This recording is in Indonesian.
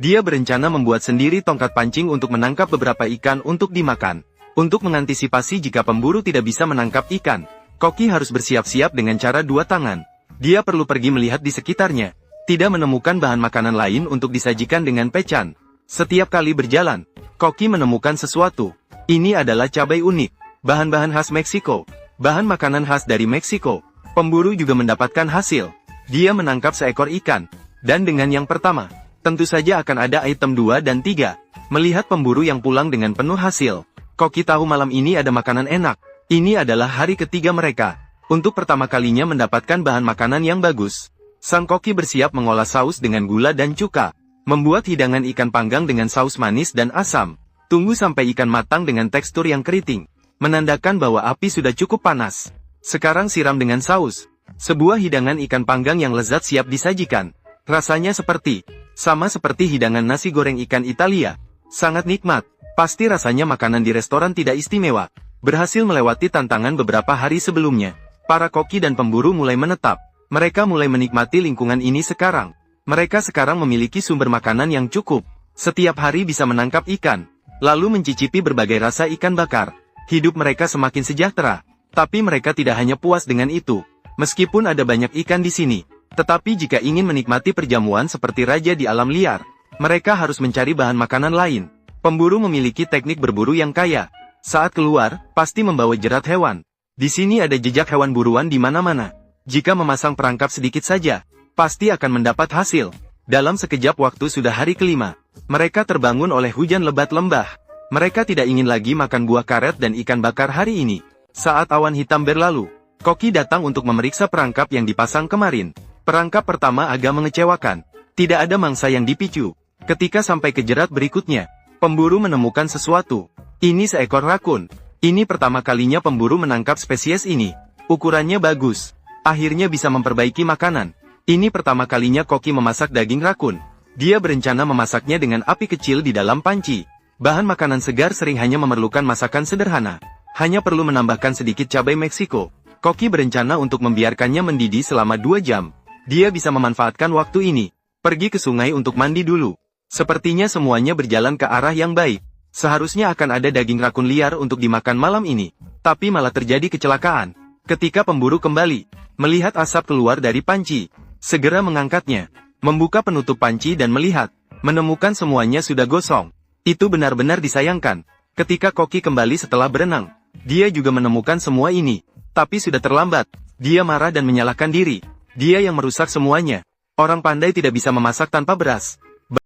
Dia berencana membuat sendiri tongkat pancing untuk menangkap beberapa ikan untuk dimakan. Untuk mengantisipasi jika pemburu tidak bisa menangkap ikan, Koki harus bersiap-siap dengan cara dua tangan. Dia perlu pergi melihat di sekitarnya. Tidak menemukan bahan makanan lain untuk disajikan dengan pecan. Setiap kali berjalan, Koki menemukan sesuatu. Ini adalah cabai unik, bahan-bahan khas Meksiko, bahan makanan khas dari Meksiko. Pemburu juga mendapatkan hasil. Dia menangkap seekor ikan. Dan dengan yang pertama, tentu saja akan ada item 2 dan 3. Melihat pemburu yang pulang dengan penuh hasil, Koki tahu malam ini ada makanan enak. Ini adalah hari ketiga mereka. Untuk pertama kalinya mendapatkan bahan makanan yang bagus. Sang Koki bersiap mengolah saus dengan gula dan cuka. Membuat hidangan ikan panggang dengan saus manis dan asam. Tunggu sampai ikan matang dengan tekstur yang keriting. Menandakan bahwa api sudah cukup panas. Sekarang siram dengan saus. Sebuah hidangan ikan panggang yang lezat siap disajikan. Rasanya sama seperti hidangan nasi goreng ikan Italia. Sangat nikmat. Pasti rasanya makanan di restoran tidak istimewa. Berhasil melewati tantangan beberapa hari sebelumnya. Para koki dan pemburu mulai menetap. Mereka mulai menikmati lingkungan ini sekarang. Mereka sekarang memiliki sumber makanan yang cukup. Setiap hari bisa menangkap ikan. Lalu mencicipi berbagai rasa ikan bakar. Hidup mereka semakin sejahtera. Tapi mereka tidak hanya puas dengan itu. Meskipun ada banyak ikan di sini. Tetapi jika ingin menikmati perjamuan seperti raja di alam liar, mereka harus mencari bahan makanan lain. Pemburu memiliki teknik berburu yang kaya. Saat keluar, pasti membawa jerat hewan. Di sini ada jejak hewan buruan di mana-mana. Jika memasang perangkap sedikit saja, pasti akan mendapat hasil. Dalam sekejap waktu sudah hari kelima. Mereka terbangun oleh hujan lebat lembah. Mereka tidak ingin lagi makan buah karet dan ikan bakar hari ini. Saat awan hitam berlalu, Koki datang untuk memeriksa perangkap yang dipasang kemarin. Perangkap pertama agak mengecewakan. Tidak ada mangsa yang dipicu. Ketika sampai ke jerat berikutnya, pemburu menemukan sesuatu. Ini seekor rakun. Ini pertama kalinya pemburu menangkap spesies ini. Ukurannya bagus. Akhirnya bisa memperbaiki makanan. Ini pertama kalinya Koki memasak daging rakun. Dia berencana memasaknya dengan api kecil di dalam panci. Bahan makanan segar sering hanya memerlukan masakan sederhana. Hanya perlu menambahkan sedikit cabai Meksiko. Koki berencana untuk membiarkannya mendidih selama 2 jam. Dia bisa memanfaatkan waktu ini. Pergi ke sungai untuk mandi dulu. Sepertinya semuanya berjalan ke arah yang baik. Seharusnya akan ada daging rakun liar untuk dimakan malam ini. Tapi malah terjadi kecelakaan. Ketika pemburu kembali, melihat asap keluar dari panci. Segera mengangkatnya. Membuka penutup panci dan melihat. Menemukan semuanya sudah gosong. Itu benar-benar disayangkan. Ketika Koki kembali setelah berenang, dia juga menemukan semua ini. Tapi sudah terlambat. Dia marah dan menyalahkan diri. Dia yang merusak semuanya. Orang pandai tidak bisa memasak tanpa beras.